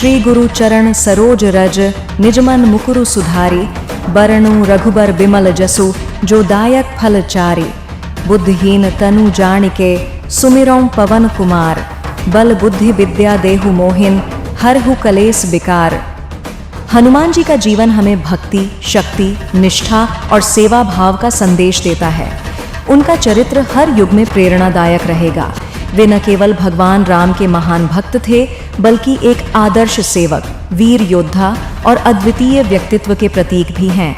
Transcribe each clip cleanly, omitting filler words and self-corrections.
श्री गुरु चरण सरोज रज, निजमन मुकुरु सुधारी, बरनु रघुबर बिमल जसु, जो दायक फल चारी। बुद्धिहीन तनु जानिके, सुमिरौं पवन कुमार, बल बुद्धि विद्या देहु मोहिन, हरहु कलेस बिकार। हनुमान जी का जीवन हमें भक्ति, शक्ति, निष्ठा और सेवा भाव का संदेश देता है। उनका चरित्र हर युग में प्रेरणादायक रहेगा। वे न केवल भगवान राम के महान भक्त थे, बल्कि एक आदर्श सेवक, वीर योद्धा और अद्वितीय व्यक्तित्व के प्रतीक भी हैं।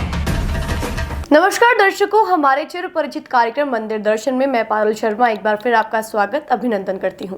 नमस्कार दर्शकों, हमारे चिर परिचित कार्यक्रम मंदिर दर्शन में मैं पारुल शर्मा एक बार फिर आपका स्वागत अभिनंदन करती हूं।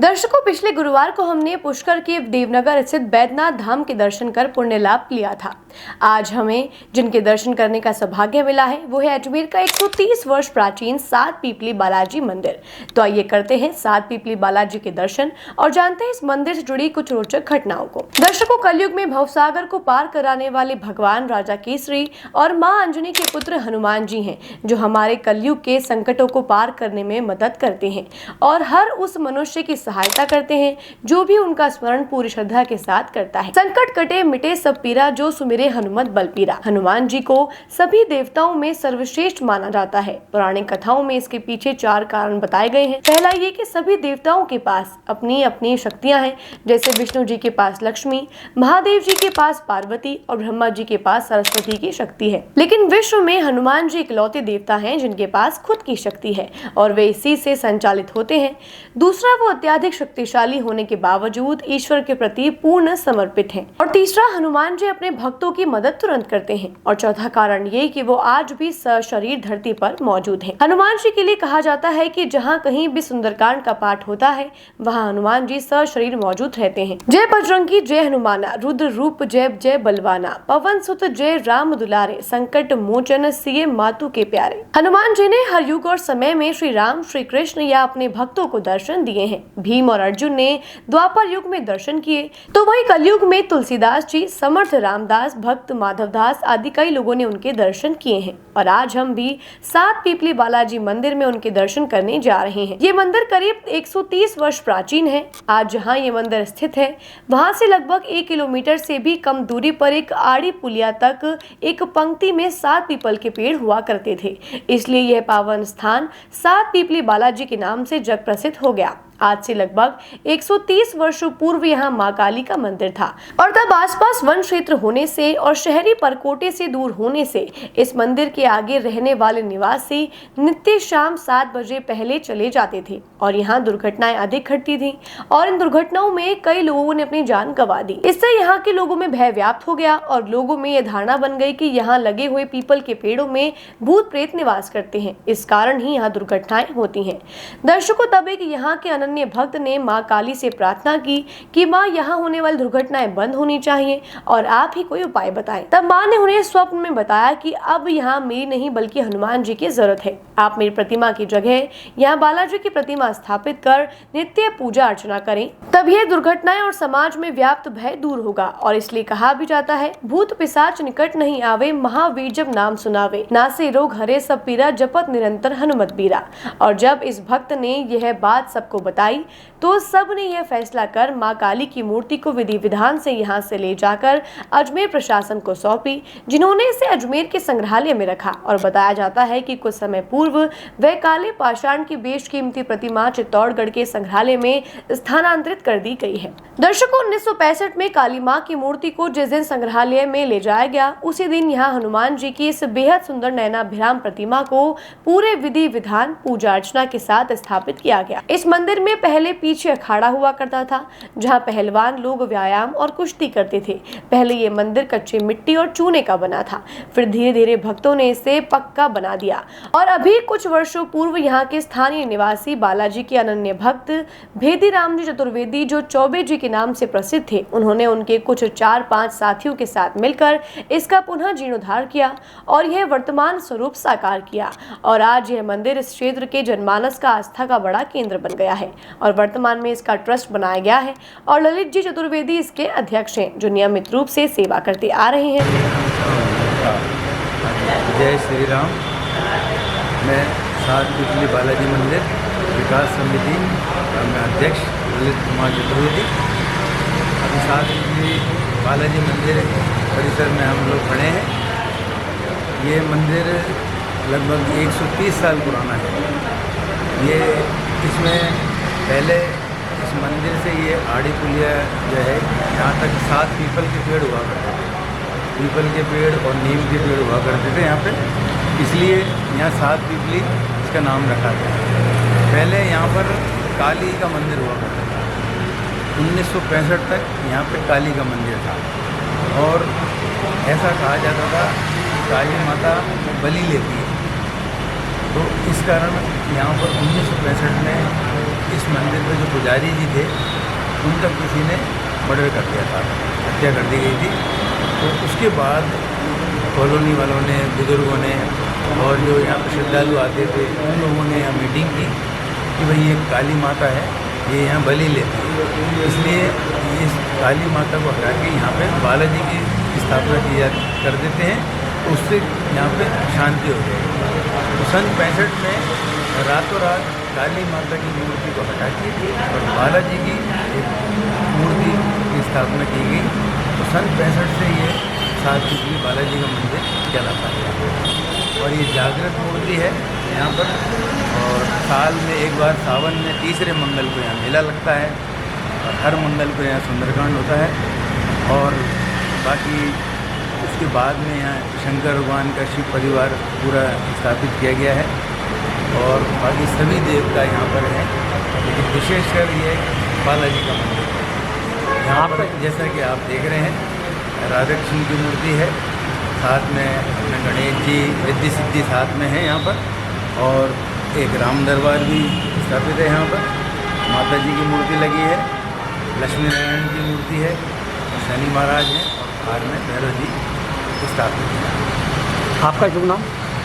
दर्शकों, पिछले गुरुवार को हमने पुष्कर के देवनगर स्थित बैद्यनाथ धाम के दर्शन कर पुण्य लाभ लिया था। आज हमें जिनके दर्शन करने का सौभाग्य मिला है वो है अजमेर का 130 वर्ष प्राचीन सात पीपली बालाजी मंदिर। तो आइए करते हैं सात पीपली बालाजी के दर्शन और जानते हैं इस मंदिर से जुड़ी कुछ रोचक घटनाओं को। दर्शकों, कलयुग में भवसागर को पार कराने वाले भगवान राजा केसरी और मां अंजनी के पुत्र हनुमान जी हैं, जो हमारे कलयुग के संकटों को पार करने में मदद करते हैं और हर उस मनुष्य की सहायता करते हैं जो भी उनका स्मरण पूरी श्रद्धा के साथ करता है। संकट कटे मिटे सब पीरा, जो सुमिरे हनुमत बलपीरा। हनुमान जी को सभी देवताओं में सर्वश्रेष्ठ माना जाता है। पौराणिक कथाओं में इसके पीछे 4 कारण बताए गए हैं। पहला ये कि सभी देवताओं के पास अपनी अपनी शक्तियां हैं, जैसे विष्णु जी के पास लक्ष्मी, महादेव जी के पास पार्वती और ब्रह्मा जी के पास सरस्वती की शक्ति है। लेकिन विश्व में हनुमान जी इकलौते देवता हैं जिनके पास खुद की शक्ति है और वे इसी से संचालित होते हैं। दूसरा, वो अत्यधिक शक्तिशाली होने के बावजूद ईश्वर के प्रति पूर्ण समर्पित हैं। और तीसरा, हनुमान जी अपने भक्तों की मदद तुरंत करते हैं। और चौथा कारण ये कि वो आज भी सशरीर धरती पर मौजूद हैं। हनुमान जी के लिए कहा जाता है कि जहाँ कहीं भी सुंदरकांड का पाठ होता है वहाँ हनुमान जी सशरीर मौजूद रहते हैं। जय बजरंगी जय हनुमाना, रुद्र रूप जय जय बलवाना, पवन सुत जय राम दुलारे, संकट मोचन सिए मातु के प्यारे। हनुमान जी ने हर युग और समय में श्री राम, श्री कृष्ण या अपने भक्तों को दर्शन दिए हैं। भीम और अर्जुन ने द्वापर युग में दर्शन किए, तो वही कलयुग में तुलसीदास जी, समर्थ रामदास, भक्त माधवदास आदि कई लोगों ने उनके दर्शन किए हैं। और आज हम भी सात पीपली बालाजी मंदिर में उनके दर्शन करने जा रहे हैं। ये मंदिर करीब 130 वर्ष प्राचीन है। आज जहाँ ये मंदिर स्थित है वहाँ से लगभग 1 किलोमीटर से भी कम दूरी पर एक आड़ी पुलिया तक एक पंक्ति में 7 पीपल के पेड़ हुआ करते थे। इसलिए यह पावन स्थान सात पीपली बालाजी के नाम से जग प्रसिद्ध हो गया। आज से लगभग 130 वर्षों पूर्व यहाँ मां काली का मंदिर था और तब आसपास वन क्षेत्र होने से और शहरी परकोटे से दूर होने से इस मंदिर के आगे रहने वाले निवासी नित्य शाम 7 बजे पहले चले जाते थे और यहाँ दुर्घटनाएं अधिक घटती थी और इन दुर्घटनाओं में कई लोगों ने अपनी जान गंवा दी। इससे यहाँ के लोगों में भय व्याप्त हो गया और लोगों में यह धारणा बन गई कि यहाँ लगे हुए पीपल के पेड़ों में भूत प्रेत निवास करते हैं। इस कारण ही यहाँ दुर्घटनाएं होती हैं। दर्शकों, तब एक यहाँ के अन्य भक्त ने मां काली से प्रार्थना की कि मां यहाँ होने वाली दुर्घटनाएं बंद होनी चाहिए और आप ही कोई उपाय बताएं। तब मां ने उन्हें स्वप्न में बताया कि अब यहाँ मेरी नहीं बल्कि हनुमान जी की जरूरत है। आप मेरी प्रतिमा की जगह यहाँ बालाजी की प्रतिमा स्थापित कर नित्य पूजा अर्चना करें, तब यह दुर्घटनाएं और समाज में व्याप्त भय दूर होगा। और इसलिए कहा भी जाता है, भूत पिशाच निकट नहीं आवे, महावीर जब नाम सुनावे, नासे रोग हरे सब पीरा, जपत निरंतर हनुमत बीरा। और जब इस भक्त ने यह बात सबको बताई तो सब ने यह फैसला कर मां काली की मूर्ति को विधि विधान से यहाँ से ले जाकर अजमेर प्रशासन को सौंपी, जिन्होंने इसे अजमेर के संग्रहालय में रखा। और बताया जाता है कि कुछ समय पूर्व वह काले पाषाण की बेशकीमती प्रतिमा चित्तौड़गढ़ के संग्रहालय में स्थानांतरित कर दी गई है। दर्शकों, 1965 में काली मां की मूर्ति को जिस दिन संग्रहालय में ले जाया गया, उसी दिन यहाँ हनुमान जी की इस बेहद सुंदर नयनाभिराम प्रतिमा को पूरे विधि विधान पूजा अर्चना के साथ स्थापित किया गया। इस मंदिर में पहले पीछे अखाड़ा हुआ करता था जहां पहलवान लोग व्यायाम और कुश्ती करते थे। पहले ये मंदिर कच्चे मिट्टी और चूने का बना था, फिर धीरे धीरे भक्तों ने इसे पक्का बना दिया और अभी कुछ वर्षों पूर्व यहाँ के स्थानीय निवासी बालाजी के अनन्य भक्त भेदीराम जी चतुर्वेदी, जो चौबे जी के नाम से प्रसिद्ध थे, उन्होंने उनके कुछ 4-5 साथियों के साथ मिलकर इसका पुनः जीर्णोद्धार किया और यह वर्तमान स्वरूप साकार किया। और आज यह मंदिर इस क्षेत्र के जनमानस का आस्था का बड़ा केंद्र बन गया है और वर्तमान में इसका ट्रस्ट बनाया गया है और ललित जी चतुर्वेदी इसके अध्यक्ष हैं, जो नियमित रूप से सेवा करते आ रहे हैं। जय श्री राम। मैं सात पीपली बालाजी मंदिर विकास समिति का मैं अध्यक्ष ललित कुमार चतुर्वेदी। साथ ही बालाजी मंदिर परिसर में हम लोग खड़े हैं। ये मंदिर लगभग 130 साल पुराना है। ये इसमें पहले इस मंदिर से ये आड़ी पुलिया जो है यहाँ तक 7 पीपल के पेड़ हुआ करते थे। पीपल के पेड़ और नीम के पेड़ हुआ करते थे यहाँ पे, इसलिए यहाँ 7 पीपली इसका नाम रखा गया। पहले यहाँ पर काली का मंदिर हुआ करता था। 1965 तक यहाँ पे काली का मंदिर था और ऐसा कहा जाता था कि काली माता बलि लेती है, तो इस कारण यहाँ पर 1965 में इस मंदिर में जो पुजारी जी थे उनका किसी ने मर्डर कर दिया था, हत्या कर दी गई थी। तो उसके बाद कॉलोनी वालों ने, बुज़ुर्गों ने और जो यहाँ पर श्रद्धालु आते थे उन लोगों ने यहाँ मीटिंग की कि भाई ये काली माता है, ये यहाँ बलि लेती है, इसलिए इस काली माता को हटा के यहाँ पे बालाजी की स्थापना कर देते हैं, तो उससे यहाँ पे शांति हो जाएगी। तो सन 65 में रातों रात काली माता की मूर्ति को हटा के और बालाजी की एक मूर्ति की स्थापना की गई। तो सन 65 से ये 7 पीपली बालाजी का मंदिर कहलाता है और ये जागृत मूर्ति है यहाँ पर। और साल में एक बार सावन में तीसरे मंगल को यहाँ मेला लगता है और हर मंगल को यहाँ सुंदरकांड होता है। और बाकी उसके बाद में यहाँ शंकर भगवान का शिव परिवार पूरा स्थापित किया गया है और बाकी सभी देवता यहाँ पर हैं, लेकिन विशेषकर ये बालाजी का मंदिर है। यहाँ पर जैसा कि आप देख रहे हैं राधा कृष्ण की मूर्ति है, साथ में अपने गणेश जी रिद्धि सिद्धि साथ में है यहाँ पर, और एक राम दरबार भी स्थापित है यहाँ पर। माता जी की मूर्ति लगी है, लक्ष्मी नारायण की मूर्ति है, शनि महाराज हैं और बाहर में भैरव जी स्थापित हैं। आपका शुभ नाम?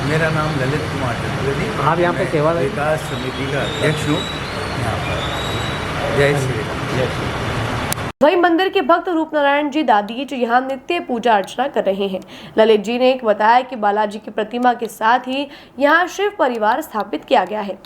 मेरा नाम ललित कुमार चतुर्वेदी। आप यहाँ पे सेवा विकास समिति का अध्यक्ष हूँ यहाँ पर। जय श्री राम। जय श्री राम। वहीं मंदिर के भक्त रूपनारायण जी दादी जो यहाँ नित्य पूजा अर्चना कर रहे हैं। ललित जी ने बताया कि बालाजी की प्रतिमा के साथ ही यहाँ शिव परिवार स्थापित किया गया है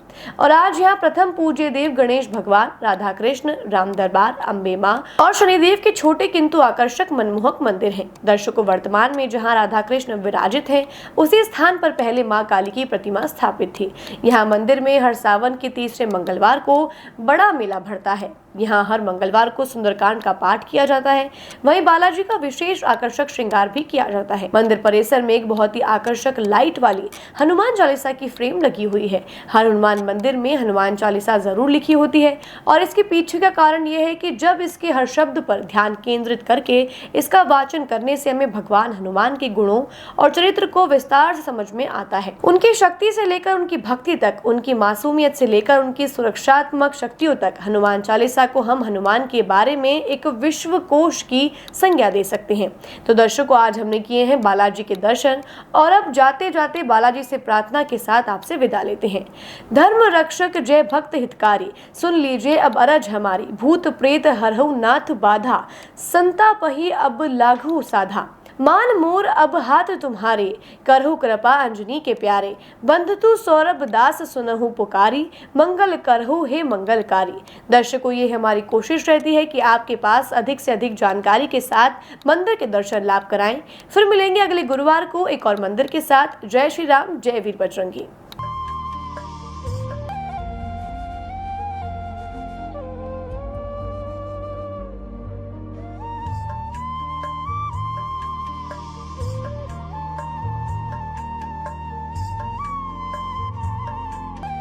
और आज यहाँ प्रथम पूज्य देव गणेश भगवान, राधा कृष्ण, राम दरबार, अम्बे माँ और शनिदेव के छोटे किंतु आकर्षक मनमोहक मंदिर हैं। दर्शकों, वर्तमान में जहाँ राधा कृष्ण विराजित हैं, उसी स्थान पर पहले माँ काली की प्रतिमा स्थापित थी। यहाँ मंदिर में हर सावन के तीसरे मंगलवार को बड़ा मेला भरता है। यहाँ हर मंगलवार को सुंदरकांड का पाठ किया जाता है। वहीं बालाजी का विशेष आकर्षक श्रृंगार भी किया जाता है। मंदिर परिसर में एक बहुत ही आकर्षक लाइट वाली हनुमान चालीसा की फ्रेम लगी हुई है। हर हनुमान मंदिर में हनुमान चालीसा जरूर लिखी होती है और इसके पीछे का कारण यह है कि जब इसके हर शब्द पर ध्यान केंद्रित करके इसका वाचन करने से हमें भगवान हनुमान के गुणों और चरित्र को विस्तार से समझ में आता है। उनकी शक्ति से लेकर उनकी भक्ति तक, उनकी मासूमियत से लेकर उनकी सुरक्षात्मक शक्तियों तक, हनुमान चालीसा को हम हनुमान के बारे में एक विश्व कोश की संज्ञा दे सकते हैं। तो दर्शकों, आज हमने किए हैं बालाजी के दर्शन और अब जाते जाते बालाजी से प्रार्थना के साथ आपसे विदा लेते हैं। धर्म रक्षक जय भक्त हितकारी, सुन लीजिए अब अरज हमारी, भूत प्रेत हरहु नाथ बाधा, संतापहि अब लाघु साधा, मान मोर अब हाथ तुम्हारे, करहु कृपा अंजनी के प्यारे, बंधतु सौरभ दास सुनहु पुकारी, मंगल करहु हे मंगलकारी। दर्शकों, ये हमारी कोशिश रहती है कि आपके पास अधिक से अधिक जानकारी के साथ मंदिर के दर्शन लाभ कराएं। फिर मिलेंगे अगले गुरुवार को एक और मंदिर के साथ। जय श्री राम, जय वीर बजरंगी।